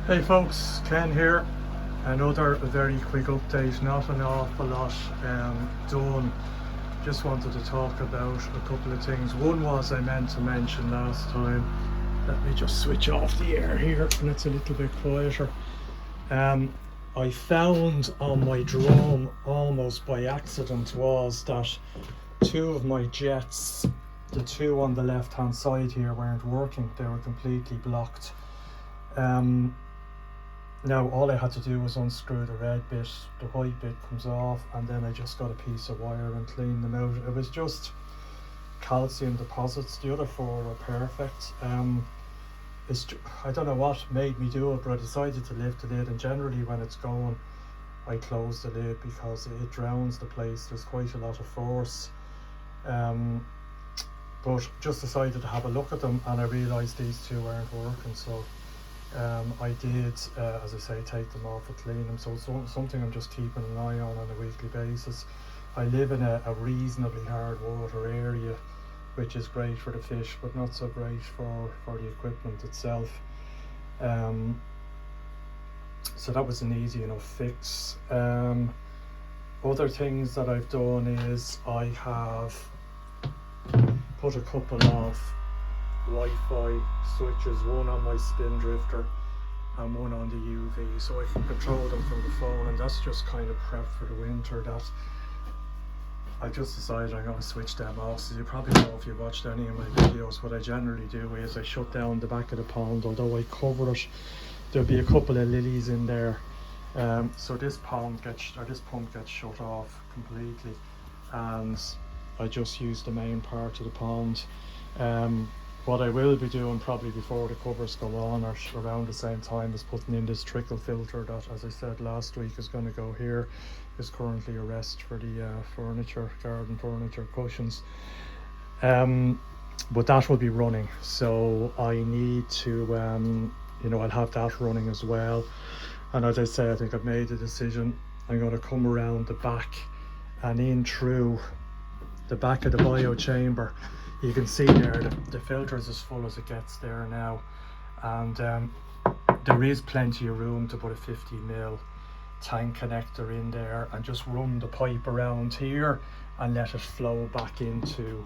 Hey folks, Ken here. Another very quick update, not an awful lot done. Just wanted to talk about a couple of things. One was I meant to mention last time. Let me just switch off the air here and it's a little bit quieter. I found on my drum almost by accident was that two of my jets, the two on the left hand side here, weren't working. They were completely blocked. Now all I had to do was unscrew the red bit, the white bit comes off, and then I just got a piece of wire and cleaned them out. It was just calcium deposits. The other four were perfect. I don't know what made me do it, but I decided to lift the lid, and generally when it's going I close the lid because it drowns the place. There's quite a lot of force. But just decided to have a look at them, and I realised these two weren't working, so I did, as I say, take them off and clean them. So it's something I'm just keeping an eye on a weekly basis. I live in a reasonably hard water area, which is great for the fish, but not so great for the equipment itself. So that was an easy enough fix. Other things that I've done is I have put a couple of Wi-Fi switches, one on my spin drifter and one on the UV, so I can control them from the phone, and that's just kind of prep for the winter. That I just decided I'm going to switch them off. So you probably know if you watched any of my videos, what I generally do is I shut down the back of the pond. Although I cover it, there'll be a couple of lilies in there, so this pump gets shut off completely, and I just use the main part of the pond. What I will be doing probably before the covers go on or around the same time is putting in this trickle filter that, as I said last week, is going to go here. Is currently a rest for the garden furniture cushions. But that will be running, so I need to, I'll have that running as well. And as I say, I think I've made a decision. I'm going to come around the back and in through the back of the bio chamber. You can see there the filter is as full as it gets there now, and there is plenty of room to put a 50mm tank connector in there and just run the pipe around here and let it flow back into,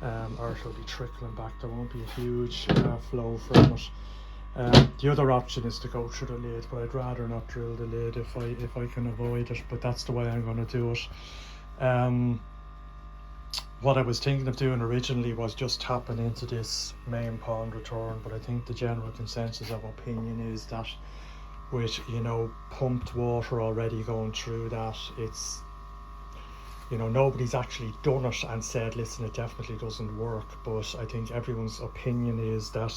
or it'll be trickling back. There won't be a huge flow from it. The other option is to go through the lid, but I'd rather not drill the lid if I can avoid it, but that's the way I'm going to do it. What I was thinking of doing originally was just tapping into this main pond return, but I think the general consensus of opinion is that with, pumped water already going through that, it's, nobody's actually done it and said, listen, it definitely doesn't work, but I think everyone's opinion is that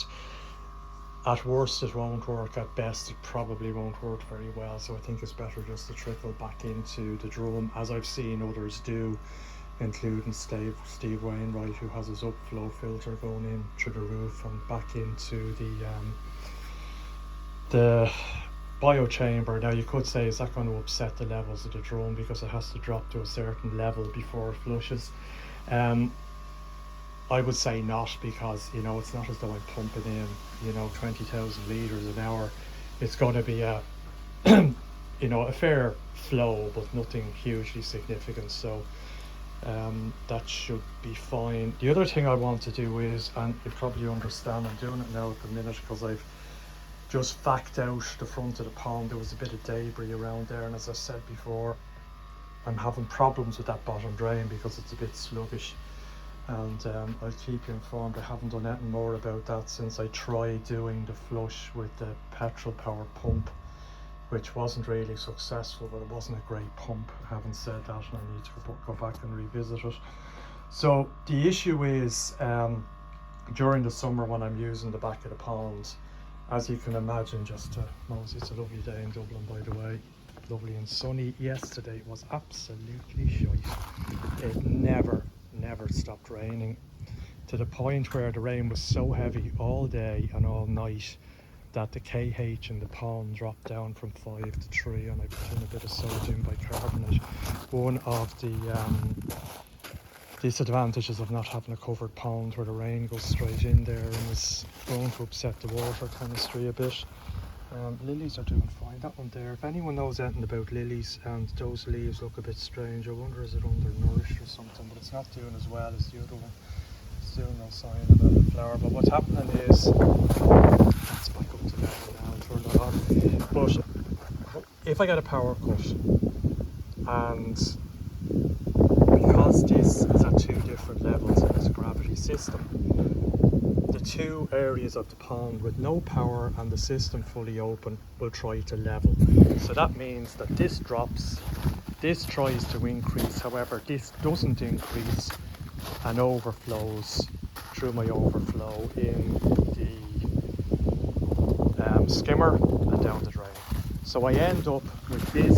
at worst it won't work, at best it probably won't work very well. So I think it's better just to trickle back into the drum, as I've seen others do, including Steve Wainwright, who has his upflow filter going in through the roof and back into the bio chamber. Now you could say, is that going to upset the levels of the drum because it has to drop to a certain level before it flushes? I would say not, because it's not as though I'm pumping in 20,000 litres an hour. It's going to be a a fair flow, but nothing hugely significant, so that should be fine. The other thing I want to do is, and you probably understand I'm doing it now at the minute because I've just backed out the front of the pond. There was a bit of debris around there, and as I said before, I'm having problems with that bottom drain because it's a bit sluggish, and I'll keep you informed. I haven't done anything more about that since I tried doing the flush with the petrol powered pump, which wasn't really successful, but it wasn't a great pump. Having said that, and I need to go back and revisit it. So the issue is, during the summer when I'm using the back of the pond, as you can imagine, it's a lovely day in Dublin, by the way, lovely and sunny. Yesterday it was absolutely shite. It never stopped raining, to the point where the rain was so heavy all day and all night that the KH in the pond dropped down from 5 to 3, and I put in a bit of sodium bicarbonate. One of the disadvantages of not having a covered pond where the rain goes straight in there and is going to upset the water chemistry a bit. Lilies are doing fine. That one there, if anyone knows anything about lilies and those leaves look a bit strange, I wonder is it undernourished or something, but it's not doing as well as the other one. Still no sign of a flower, but what's happening is, that's back up to level now and turn that on. But if I get a power cut, and because this is at two different levels in this gravity system, the two areas of the pond with no power and the system fully open will try to level. So that means that this drops, this tries to increase, however this doesn't increase and overflows through my overflow in the skimmer and down the drain. So I end up with this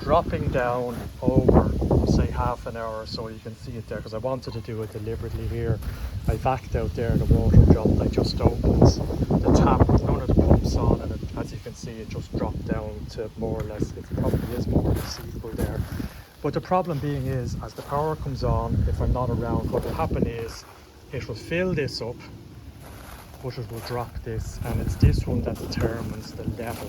dropping down over, say, half an hour, so you can see it there, because I wanted to do it deliberately here. I backed out there, the water dropped, I just opened the tap with none of the pumps on, and it, as you can see, it just dropped down to more or less, it probably is more receivable there. But the problem being is, as the power comes on, if I'm not around, what will happen is, it will fill this up, but it will drop this, and it's this one that determines the level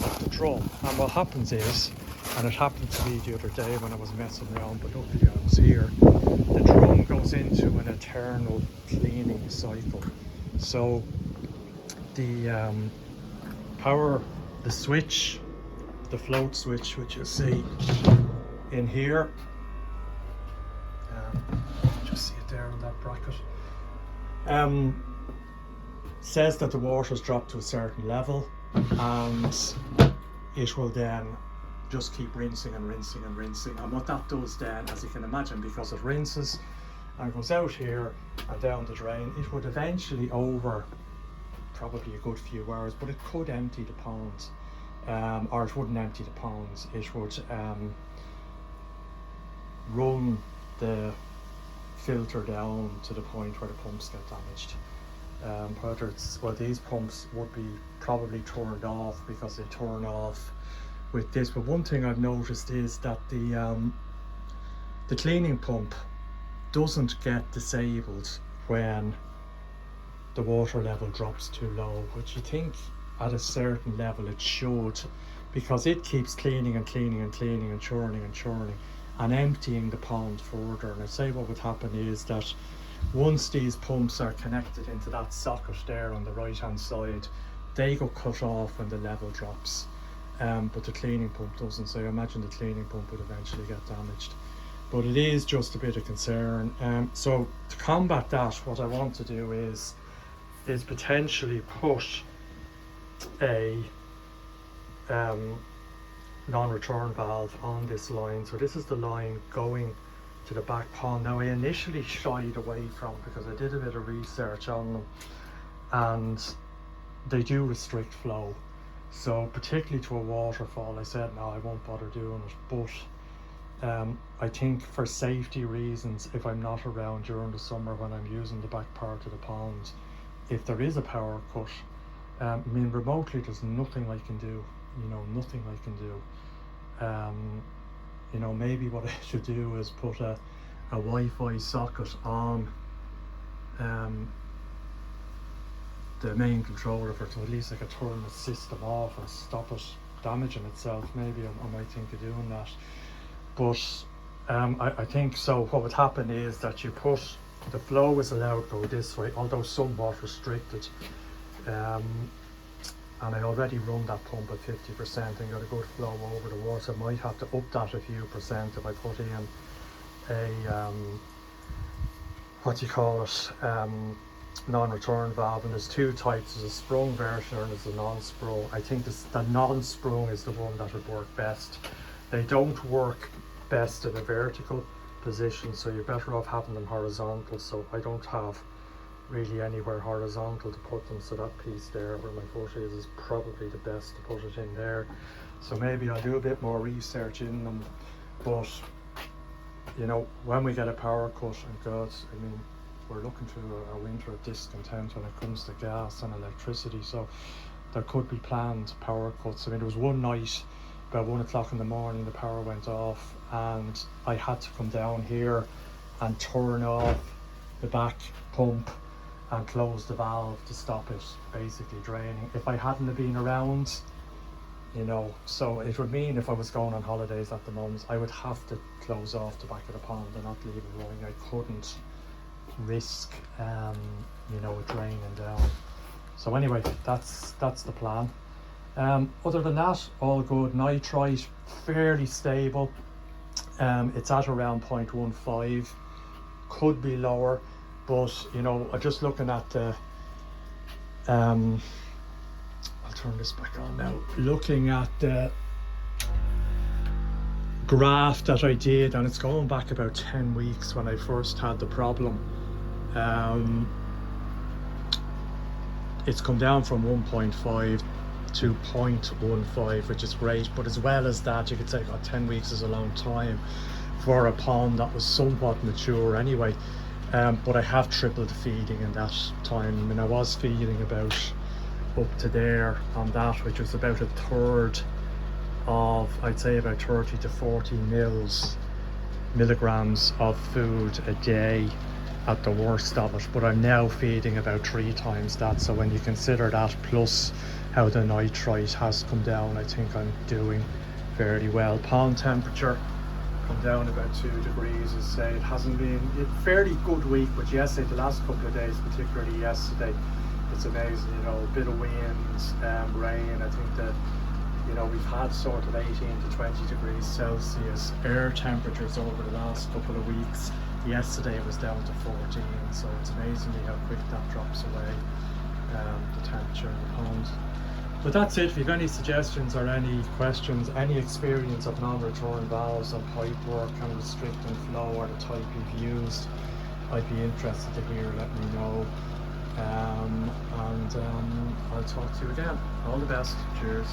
of the drum. And what happens is, and it happened to me the other day when I was messing around, but luckily I was here, the drum goes into an eternal cleaning cycle. So the power, the switch, the float switch, which you see in here, just see it there in that bracket, says that the water's dropped to a certain level, and it will then just keep rinsing and rinsing and rinsing. And what that does then, as you can imagine, because it rinses and goes out here and down the drain, it would eventually, over probably a good few hours, but it could empty the pond, or it wouldn't empty the ponds, it would run the filter down to the point where the pumps get damaged. Whether it's, well, these pumps would be probably turned off, because they turn off with this. But one thing I've noticed is that the cleaning pump doesn't get disabled when the water level drops too low, which you think at a certain level it should, because it keeps cleaning and cleaning and cleaning and churning and churning and emptying the pond further. And I'd say what would happen is that once these pumps are connected into that socket there on the right hand side, they go cut off when the level drops, but the cleaning pump doesn't. So I imagine the cleaning pump would eventually get damaged, but it is just a bit of concern. So to combat that, what I want to do is potentially put a non-return valve on this line. So this is the line going to the back pond. Now, I initially shied away from it because I did a bit of research on them, and they do restrict flow. So particularly to a waterfall, I said no, I won't bother doing it. But I think for safety reasons, if I'm not around during the summer when I'm using the back part of the pond, if there is a power cut, I mean, remotely there's nothing I can do, nothing I can do. Maybe what I should do is put a Wi-Fi socket on the main controller for, so at least I could turn the system off and stop it damaging itself. Maybe I might think of doing that. But I think so. What would happen is that you put, the flow is allowed to go this way, although somewhat restricted. And I already run that pump at 50% and got a good flow over the water. I might have to up that a few percent if I put in a non-return valve. And there's two types, there's a sprung version and there's a non-sprung. I think the non-sprung is the one that would work best. They don't work best in a vertical position, so you're better off having them horizontal. So I don't have really anywhere horizontal to put them, so that piece there where my foot is probably the best to put it in there. So maybe I'll do a bit more research in them. But when we get a power cut, and God, I mean, we're looking through a winter of discontent when it comes to gas and electricity, so there could be planned power cuts. I mean, there was one night about 1 o'clock in the morning the power went off, and I had to come down here and turn off the back pump and close the valve to stop it basically draining. If I hadn't have been around, you know, so it would mean if I was going on holidays at the moment, I would have to close off the back of the pond and not leave it running. I couldn't risk, you know, it draining down. So anyway, that's the plan. Other than that, all good. Nitrite, fairly stable. It's at around 0.15, could be lower, but you know, I'm just looking at the I'll turn this back on now. Looking at the graph that I did, and it's going back about 10 weeks when I first had the problem. It's come down from 1.5 to 0.15, which is great, but as well as that, you could say, God, 10 weeks is a long time for a pond that was somewhat mature anyway. But I have tripled the feeding in that time. I mean, I was feeding about up to there on that, which was about a third of, I'd say about 30 to 40 milligrams of food a day at the worst of it, but I'm now feeding about 3 times that. So when you consider that plus how the nitrite has come down, I think I'm doing fairly well. Pond temperature come down about 2 degrees. As I say, it hasn't been a fairly good week, but yesterday, the last couple of days, particularly yesterday, it's amazing, you know, a bit of wind, rain. I think that, you know, we've had sort of 18 to 20 degrees Celsius air temperatures over the last couple of weeks. Yesterday it was down to 14, so it's amazingly how quick that drops away, the temperature in the pond. But that's it. If you have any suggestions or any questions, any experience of non-return valves on pipe work and restricting flow or the type you've used, I'd be interested to hear. Let me know. And I'll talk to you again. All the best. Cheers.